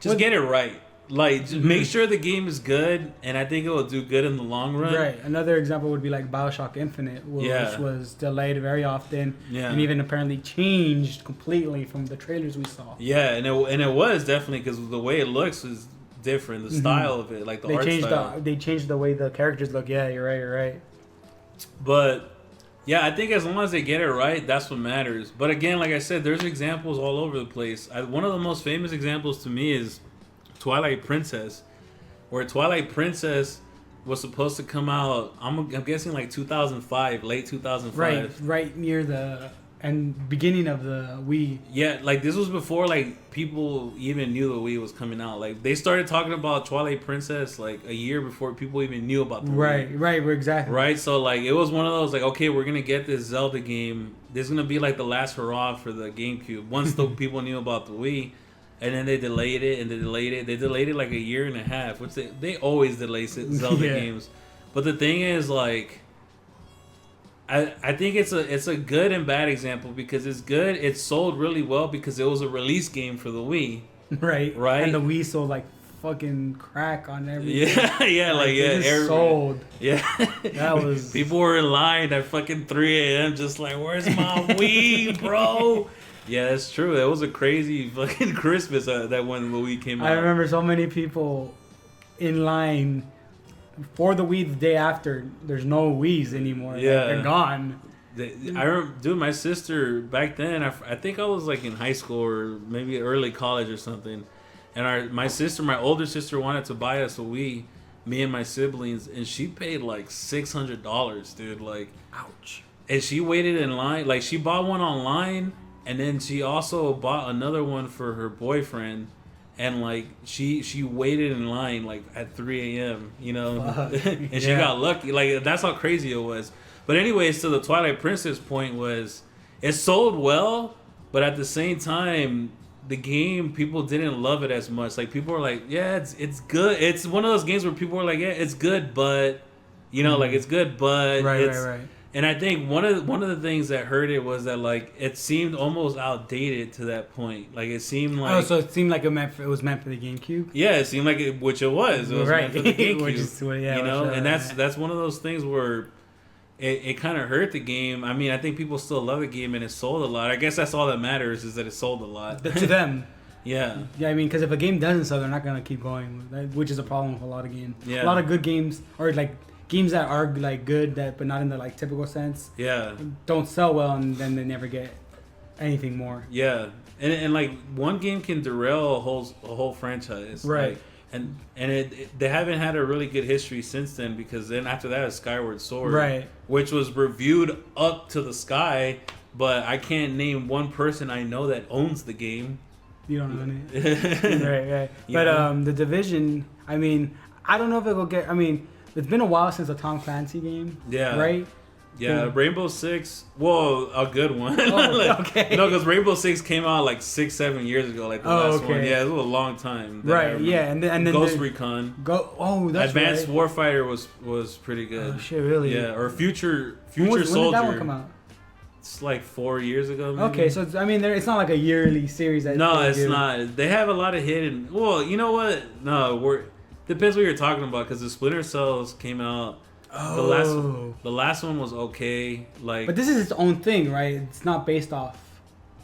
just get it right. Like, just make sure the game is good, and I think it will do good in the long run. Right. Another example would be like BioShock Infinite, which was delayed very often, and even apparently changed completely from the trailers we saw. Yeah, and it was definitely, because the way it looks is different. The style of it, like the art style. They changed the way the characters look. Yeah, you're right. But yeah, I think as long as they get it right, that's what matters. But again, like I said, there's examples all over the place. One of the most famous examples to me is Twilight Princess, where Twilight Princess was supposed to come out, I'm guessing like 2005, late 2005. Right near the beginning of the Wii. Yeah, like this was before like people even knew the Wii was coming out. Like they started talking about Twilight Princess like a year before people even knew about the Wii. Right, exactly. Right, so like it was one of those like, okay, we're gonna get this Zelda game. This is gonna be like the last hurrah for the GameCube. Once the people knew about the Wii. And then they delayed it, and they delayed it. They delayed it like a year and a half, which they always delay Zelda games. But the thing is, like, I think it's a good and bad example, because it's good. It sold really well because it was a release game for the Wii. Right. And the Wii sold like fucking crack on everything. It sold. Yeah. That was... People were in line at fucking 3 a.m. just like, where's my Wii, bro? Yeah, that's true. It was a crazy fucking Christmas that when the Wii came out. I remember so many people in line for the Wii the day after. There's no Wiis anymore. Yeah. Like, they're gone. I remember, dude, my sister back then, I think I was like in high school or maybe early college or something. And my older sister wanted to buy us a Wii, me and my siblings, and she paid like $600, dude. Like, ouch. And she waited in line. Like, she bought one online. And then she also bought another one for her boyfriend, and like she waited in line like at 3 a.m. And she got lucky. Like, that's how crazy it was. But anyways, to the Twilight Princess point was, it sold well, but at the same time, the game, people didn't love it as much. Like, people were like, yeah, it's good. It's one of those games where people were like, yeah, it's good, but like it's good, but right. And I think one of the things that hurt it was that like it seemed almost outdated to that point. Like, it seemed like so it seemed like it was meant for the GameCube. Yeah, it seemed like it, which it was. It was meant for the GameCube. And sure. that's one of those things where it kind of hurt the game. I mean, I think people still love the game and it sold a lot. I guess that's all that matters, is that it sold a lot to them. Yeah. Yeah, I mean, because if a game doesn't sell, they're not gonna keep going, which is a problem with a lot of games. Yeah. A lot of good games, or like games that are like good, but not in the like typical sense. Yeah. Don't sell well, and then they never get anything more. Yeah, and like one game can derail a whole franchise. Right. Like, and they haven't had a really good history since then, because then after that is Skyward Sword. Right. Which was reviewed up to the sky, but I can't name one person I know that owns the game. You don't own it. Right. But The Division, I mean, I don't know if it will get. I mean, it's been a while since a Tom Clancy game. Yeah. Right? Yeah, Rainbow Six. Well, a good one. Oh, okay. No, because Rainbow Six came out like 6-7 years ago, like the last one. Yeah, it was a long time. Right. Yeah, and then Ghost Recon. That's Advanced right. Warfighter was pretty good. Oh shit, really? Yeah, or Future when Soldier. When did that one come out? It's like 4 years ago. Maybe. Okay, so I mean, it's not like a yearly series. No, it's not. They have a lot of hidden. Well, you know what? No, depends what you're talking about, because the Splinter Cells came out. Oh. The last one was okay. Like, but this is its own thing, right? It's not based off.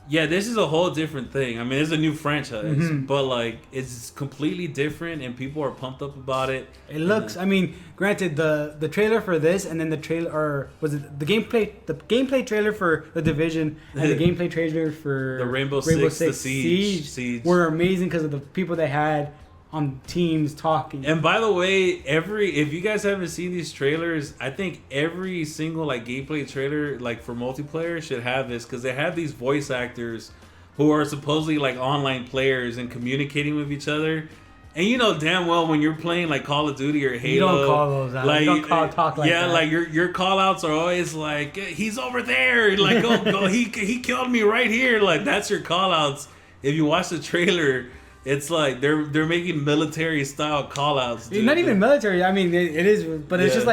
Yeah, this is a whole different thing. I mean, it's a new franchise, but like it's completely different, and people are pumped up about it. It looks. I mean, granted, the trailer for this, and then the trailer, or was it the gameplay trailer for The Division, and the gameplay trailer for the Rainbow Six the Siege were amazing because of the people they had on teams talking. And by the way, if you guys haven't seen these trailers, I think every single like gameplay trailer like for multiplayer should have this, because they have these voice actors who are supposedly like online players and communicating with each other. And you know damn well when you're playing like Call of Duty or Halo, you don't call those out. Like, you don't talk like that. Yeah, like your call outs are always like, he's over there. Like, go, he killed me right here. Like, that's your call outs. If you watch the trailer, it's like they're making military style call outs. Not even military. I mean, it is, but it's just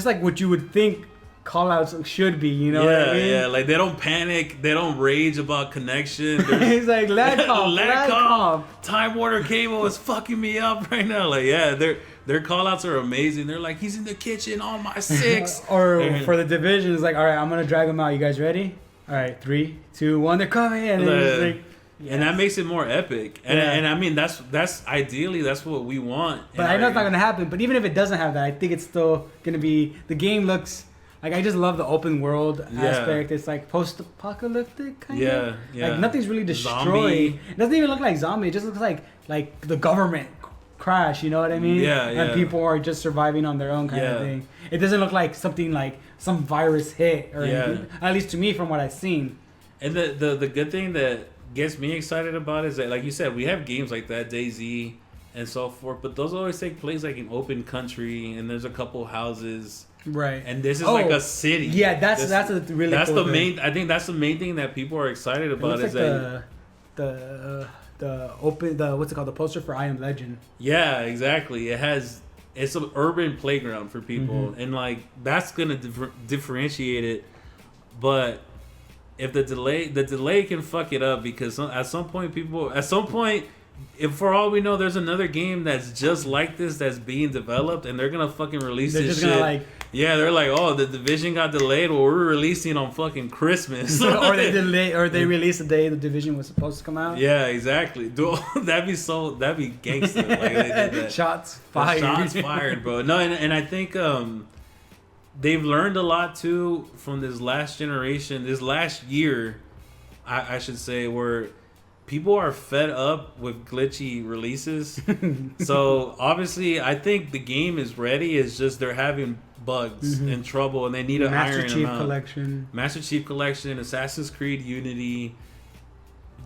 like what you would think call outs should be, you know what I mean? Yeah, like they don't panic, they don't rage about connection. He's like, lag comp. Time Warner Cable is fucking me up right now. Like, yeah, their call outs are amazing. They're like, he's in the kitchen on my 6. Or for the Division, it's like, all right, I'm gonna drag them out. You guys ready? All right, 3, 2, 1, they're coming. And and that makes it more epic. And I mean, that's ideally that's what we want. But I know it's not gonna happen. But even if it doesn't have that, I think it's still gonna be, the game looks. Like, I just love the open world aspect. It's like post-apocalyptic kind of. Yeah. Like, nothing's really destroyed. Zombie. It doesn't even look like zombie. It just looks like the government crash. You know what I mean? Yeah. And people are just surviving on their own kind of thing. It doesn't look like something like some virus hit or anything. At least to me, from what I've seen. And the good thing that gets me excited about is that, like you said, we have games like that, DayZ and so forth. But those always take place like in open country, and there's a couple houses. Right. And this is like a city. Yeah, that's a really that's cool the main. I think that's the main thing that people are excited about is like that the open what's it called, the poster for I Am Legend. Yeah, exactly. It's an urban playground for people, and like that's gonna differentiate it. But if the delay can fuck it up, because at some point, if for all we know, there's another game that's just like this that's being developed, and they're gonna fucking release this shit. They're like, oh, the Division got delayed. Well, we're releasing on fucking Christmas. or they released the day the Division was supposed to come out. Yeah, exactly. Dude, that'd be gangster. Like, they did that. Shots fired. Shots fired, bro. No, and I think they've learned a lot too from this last generation, this last year, I should say, where people are fed up with glitchy releases. So obviously, I think the game is ready. It's just they're having bugs and trouble, and they need to iron them out. Master Chief Collection, Assassin's Creed Unity,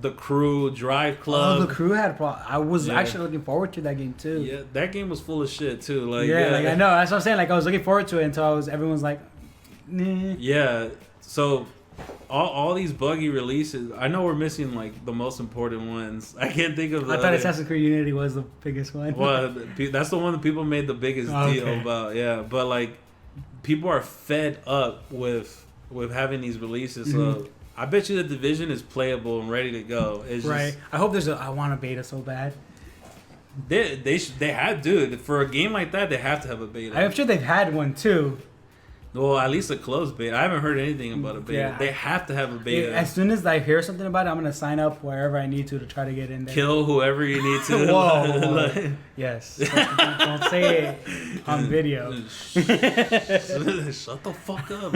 The Crew, Drive Club. Oh, The Crew had a problem. I was actually looking forward to that game too. Yeah, that game was full of shit too. Like, I know. That's what I'm saying. Like, I was looking forward to it until everyone's like, nah. Yeah. So all these buggy releases, I know we're missing like the most important ones. I can't think of. I thought Assassin's Creed Unity was the biggest one. Well, that's the one that people made the biggest deal about. Yeah, but like people are fed up with having these releases. So I bet you the Division is playable and ready to go. It's right. I hope I want a beta so bad. They have, dude. For a game like that, they have to have a beta. I'm sure they've had one too. Well, at least a closed beta. I haven't heard anything about a beta. Yeah, they have to have a beta. As soon as I hear something about it, I'm going to sign up wherever I need to try to get in there. Kill whoever you need to. Whoa. Yes. Don't say it on video. Shut the fuck up.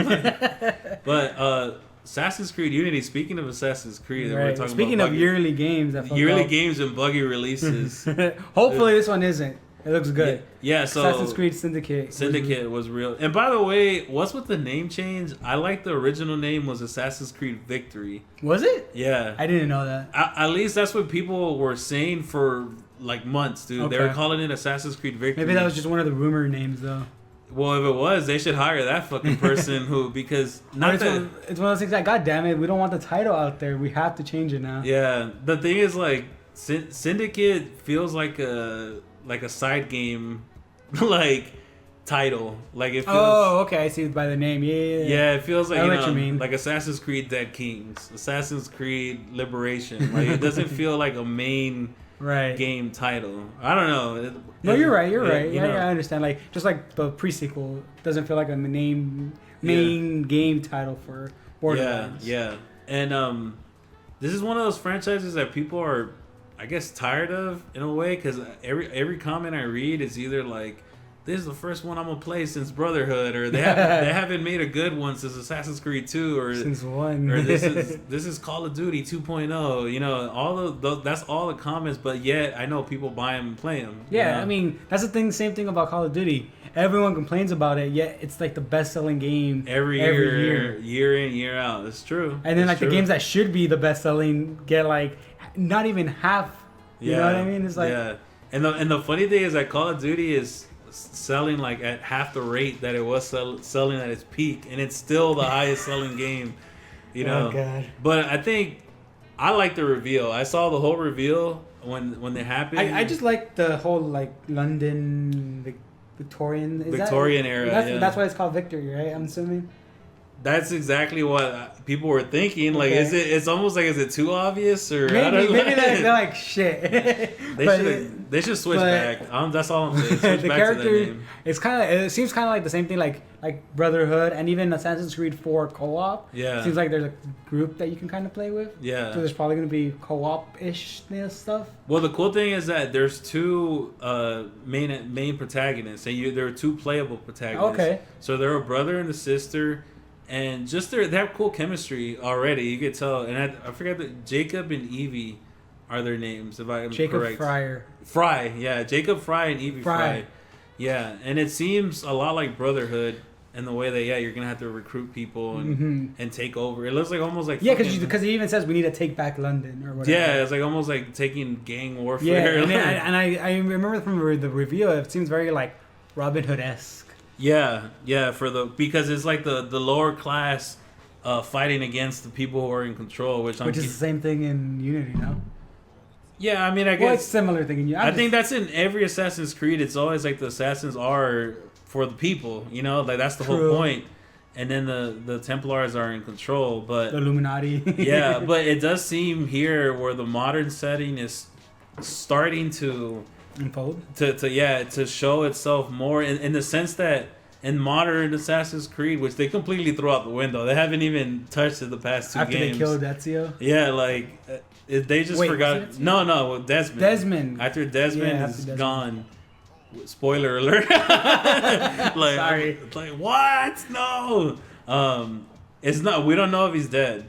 But Assassin's Creed Unity, speaking of Assassin's Creed, we're talking speaking of yearly games. Games and buggy releases. Hopefully this one isn't. It looks good. Yeah, so Assassin's Creed Syndicate was real. And by the way, what's with the name change? I like the original name was Assassin's Creed Victory. Was it? Yeah. I didn't know that. At least that's what people were saying for like months, dude. Okay. They were calling it Assassin's Creed Victory. Maybe that was just one of the rumor names, though. Well, if it was, they should hire that fucking person because it's one of those things that, God damn it, we don't want the title out there. We have to change it now. Yeah. The thing is, like, Syndicate feels like a side game like title, like it feels. Oh, okay, I see by the name. Yeah, it feels like I know what you mean. Like Assassin's Creed Dead Kings, Assassin's Creed Liberation. Like, it doesn't feel like a main game title. I don't know. No, you're right. Yeah, I understand. Like, just like the pre-sequel doesn't feel like a main game title for Borderlands. Yeah. And this is one of those franchises that people are, I guess, tired of in a way, because every comment I read is either like, this is the first one I'm gonna play since Brotherhood, or they haven't made a good one since Assassin's Creed 2, or since 1, or this is Call of Duty 2.0. You know, all of that's all the comments, but yet I know people buy them and play them. Yeah, you know? I mean, that's the thing. Same thing about Call of Duty. Everyone complains about it, yet it's like the best-selling game every year in, year out. It's true. And then the games that should be the best-selling get like not even half. You know what I mean? It's like, And the funny thing is that Call of Duty is selling like at half the rate that it was selling at its peak, and it's still the highest selling game. You know. Oh God. But I think I like the reveal. I saw the whole reveal when they happened. I just like the whole like London Victorian era. That's why it's called Victory, right? I'm assuming. That's exactly what people were thinking. Like, okay. It's almost like, is it too obvious or maybe they're like shit. They should switch back. That's all I'm saying. Switch the back character, to that name. It seems kind of like the same thing, like Brotherhood and even Assassin's Creed 4 co-op. Yeah, it seems like there's a group that you can kind of play with. Yeah, so there's probably gonna be co-op-ish stuff. Well, the cool thing is that there's two main protagonists, and there are two playable protagonists. Okay, so they're a brother and a sister. And just they have cool chemistry already. You could tell. And I forgot that Jacob and Evie are their names, if I'm correct. Jacob Fry, yeah. Jacob Fry and Evie Fry. Yeah. And it seems a lot like Brotherhood in the way that, you're going to have to recruit people and take over. It looks like almost like... Yeah, because it even says we need to take back London or whatever. Yeah, it's like almost like taking gang warfare. Yeah, and I remember from the review, it seems very like Robin Hood-esque. Yeah, because it's like the lower class fighting against the people who are in control, which is the same thing in Unity, no? Yeah, I mean, I guess well, it's similar thing in Unity. I think that's in every Assassin's Creed. It's always like the assassins are for the people, you know, like that's the whole point. And then the Templars are in control, but the Illuminati. Yeah, but it does seem here where the modern setting is starting to unfold to show itself more in the sense that in modern Assassin's Creed, which they completely threw out the window, they haven't even touched it the past two after games. They killed Ezio. Yeah, like they just forgot. No, Desmond. After Desmond is gone. Spoiler alert. Like, sorry. Like what? No. It's not. We don't know if he's dead.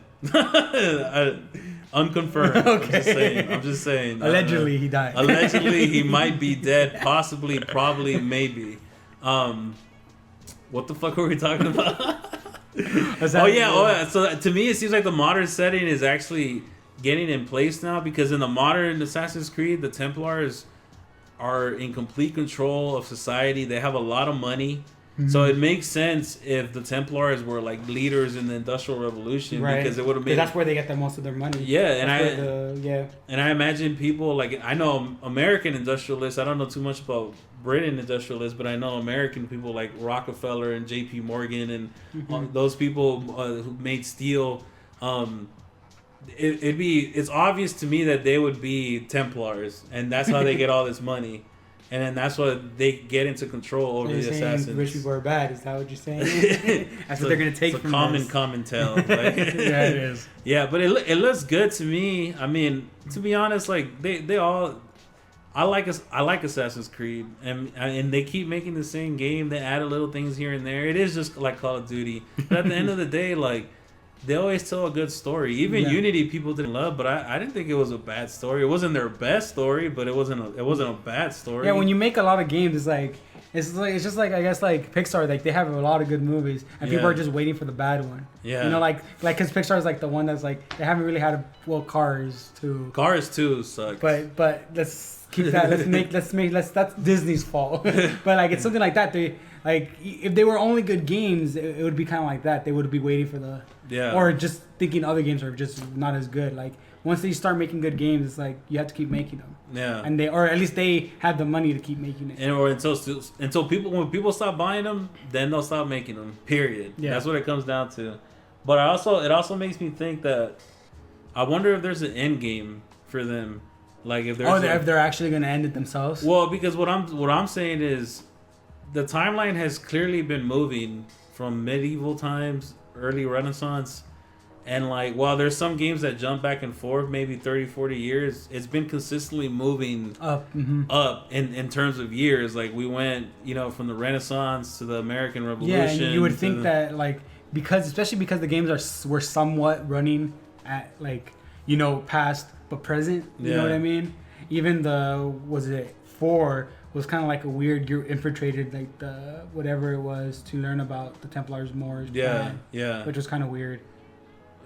Unconfirmed. Okay. I'm just saying. Allegedly, he died. Allegedly, he might be dead. Possibly, probably, maybe. What the fuck were we talking about? Oh yeah. So to me, it seems like the modern setting is actually getting in place now, because in the modern Assassin's Creed, the Templars are in complete control of society. They have a lot of money. So it makes sense if the Templars were like leaders in the Industrial Revolution, right? Because it would have made. That's where they get the most of their money. Yeah, and I imagine people like, I know American industrialists. I don't know too much about Britain industrialists, but I know American people like Rockefeller and J.P. Morgan and those people who made steel. It's obvious to me that they would be Templars, and that's how they get all this money. And then that's what they get into control over the assassins. Rich people are bad. Is that what you're saying? That's what they're gonna take from this. It's a common tale. Like, yeah, it is. Yeah, but it looks good to me. I mean, to be honest, like they all, I like Assassin's Creed, and they keep making the same game. They add little things here and there. It is just like Call of Duty. But at the end of the day, like, they always tell a good story. Even Unity, people didn't love, but I didn't think it was a bad story. It wasn't their best story, but it wasn't a bad story. Yeah, when you make a lot of games, it's just like I guess like Pixar, like they have a lot of good movies, and people are just waiting for the bad one. Yeah, you know, like because Pixar is like the one that's like they haven't really had Cars 2. Cars 2 sucks. But let's keep that. That's Disney's fault. But like it's something like that. If they were only good games, it would be kind of like that. They would be waiting for the or just thinking other games are just not as good. Like once they start making good games, it's like you have to keep making them. Yeah, and or at least they have the money to keep making it. Or until when people stop buying them, then they'll stop making them. Period. Yeah, that's what it comes down to. But it also makes me think that I wonder if there's an end game for them. Like if they're actually going to end it themselves. Well, because what I'm saying is, the timeline has clearly been moving from medieval times, early Renaissance, and like while there's some games that jump back and forth, maybe 30, 40 years, it's been consistently moving up in terms of years. Like we went, from the Renaissance to the American Revolution. Yeah, and you would think that especially because the games were somewhat running at past but present. You know what I mean? Even the 4 was kind of like a weird. You infiltrated like the whatever it was to learn about the Templars more. Yeah, which was kind of weird.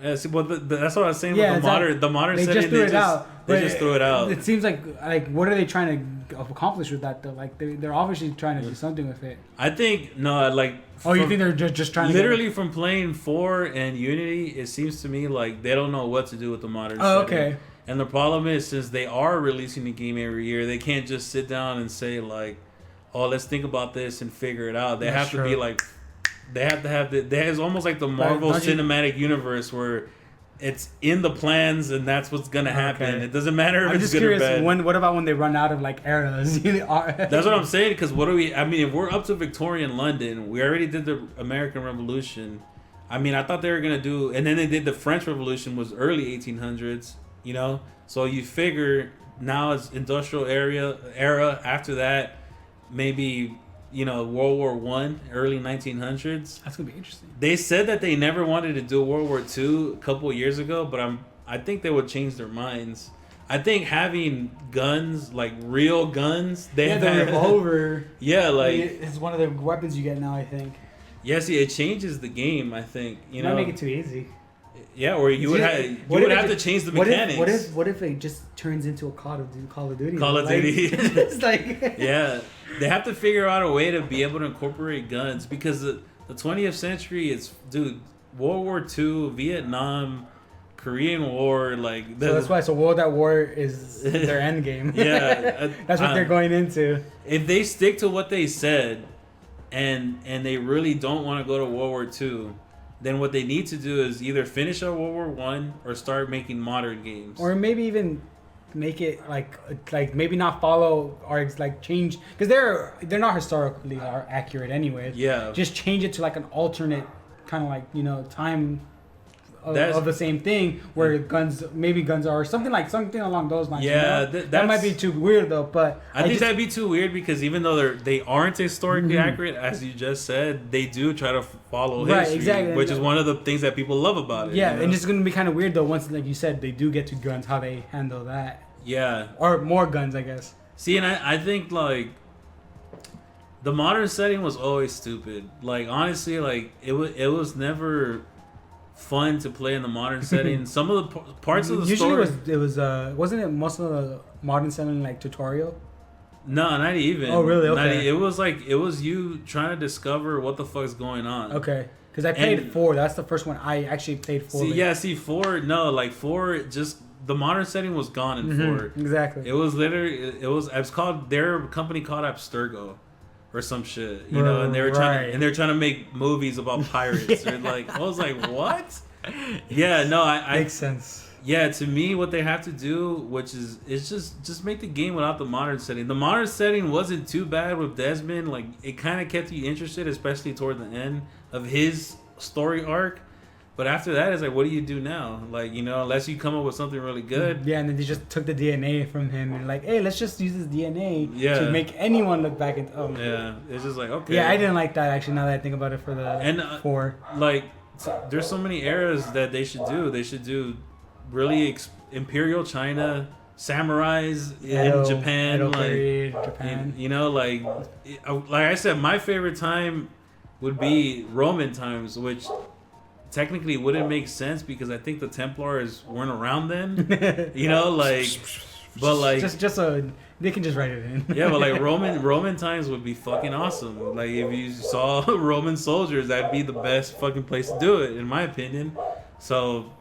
Yeah, see, but that's what I was saying Yeah, with the modern they setting. just threw it out. They just threw it out. It seems like what are they trying to accomplish with that though? Like they're obviously trying to do something with it. I think no, like. Oh, you think they're just trying to literally from playing 4 and Unity? It seems to me like they don't know what to do with the modern. Oh, setting. okay. And the problem is, since they are releasing the game every year, they can't just sit down and say like, "Oh, let's think about this and figure it out." They have to be like. They have to have there's almost like the Marvel Cinematic Universe where it's in the plans and that's what's gonna happen. Okay. It doesn't matter if it's good or bad. What about when they run out of like eras? That's what I'm saying. Because what do we? I mean, if we're up to Victorian London, we already did the American Revolution. I mean, I thought they were gonna do, and then they did the French Revolution, was early 1800s. You know, so you figure now it's industrial era. After that, maybe. You know, World War One, early 1900s. That's gonna be interesting. They said that they never wanted to do World War II a couple of years ago, but I think they would change their minds. I think having guns, like real guns, the revolver. Yeah, like it's one of the weapons you get now. I think. Yeah, see, it changes the game. I think you know. Might make it too easy. Yeah, or you would have to change the mechanics. What if it just turns into a Call of Duty? Call of Duty. It's like yeah, they have to figure out a way to be able to incorporate guns because the 20th century is, dude, World War II, Vietnam, Korean War, like. So that's why. So World at War is their end game. Yeah, that's what they're going into. If they stick to what they said, and they really don't want to go to World War II. Then what they need to do is either finish up World War One or start making modern games, or maybe even make it like maybe not follow or like change because they're not historically accurate anyway. Yeah, just change it to like an alternate kind of like time of the same thing where guns are something along those lines. Yeah, that might be too weird though. But I think that'd be too weird because even though they aren't historically accurate, as you just said, they do try to follow history, exactly. Which is one of the things that people love about it. Yeah, and it's gonna be kind of weird though once, like you said, they do get to guns, how they handle that. Yeah, or more guns, I guess. See, and I think like the modern setting was always stupid. Like honestly, like it was never fun to play in the modern setting. Some of the parts of the story wasn't it most of the modern setting like tutorial? No, not even. Oh, really? Okay. It was you trying to discover what the fuck's going on. Okay. Because I played 4. That's the first one I actually played 4. See 4. No, like 4. Just the modern setting was gone in 4. Exactly. It was literally it's called their company called Abstergo. Or some shit, you know, and they were trying to make movies about pirates. Or like, I was like, what? Yeah, no, I makes sense. Yeah, to me, what they have to do, which is just make the game without the modern setting. The modern setting wasn't too bad with Desmond. Like, it kind of kept you interested, especially toward the end of his story arc. But after that, it's like, what do you do now? Like, unless you come up with something really good. Yeah, and then they just took the DNA from him and like, hey, let's just use this DNA to make anyone look back into. Oh, yeah, it's just like, okay. Yeah, I didn't like that actually. Now that I think about it, for the 4. Like, there's so many eras that they should do. They should do really Imperial China, samurais in Japan, Edo like period, Japan. Like I said, my favorite time would be Roman times, which technically wouldn't make sense because I think the Templars weren't around then. But like just they can just write it in. Yeah, but like Roman times would be fucking awesome. Like if you saw Roman soldiers, that'd be the best fucking place to do it, in my opinion. So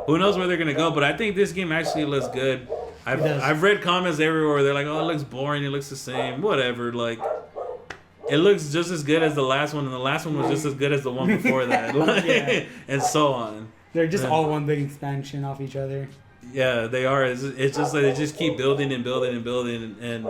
who knows where they're gonna go? But I think this game actually looks good. I've read comments everywhere. They're like, oh, it looks boring. It looks the same. Whatever. Like, it looks just as good as the last one, and the last one was just as good as the one before that, and so on. They're just all one big expansion off each other. Yeah, they are. It's just like they just keep building and building and building, and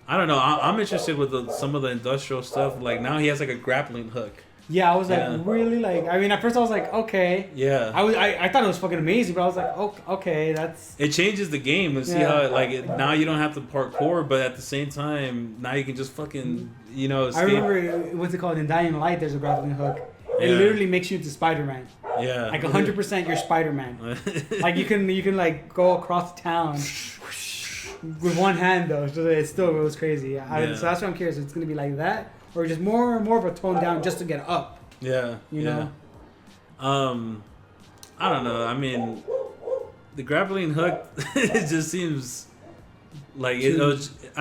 I don't know. I'm interested with some of the industrial stuff. Like now he has like a grappling hook. Yeah, I was like, really? Like, I mean, at first I was like, okay. Yeah. I thought it was fucking amazing, but I was like, okay, that's. It changes the game and see how now you don't have to parkour, but at the same time now you can just fucking escape. I remember what's it called in Dying Light. There's a grappling hook. It literally makes you into Spider-Man. Yeah. Like 100%, you're Spider-Man. Like you can like go across town with one hand though, so it still goes crazy. So that's what I'm curious. It's gonna be like that. Or just more of a tone down just to get up. Yeah. You know? I don't know. I mean, the grappling hook, it just seems like I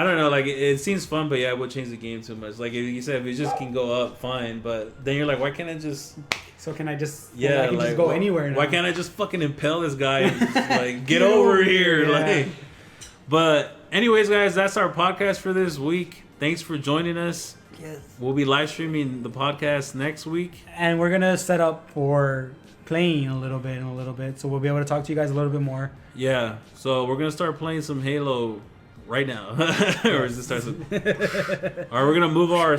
don't know. Like it seems fun, but yeah, it would change the game too much. Like if you said, if it just can go up, fine. But then you're like, why can't I just? So can I just? Yeah, I can just go anywhere now. Why can't I just fucking impale this guy? And just, like get over here, yeah. like. But anyways, guys, that's our podcast for this week. Thanks for joining us. Yes. We'll be live streaming the podcast next week, and we're gonna set up for playing in a little bit, so we'll be able to talk to you guys a little bit more. Yeah, so we're gonna start playing some Halo right now, or is it starts? Or we're gonna move our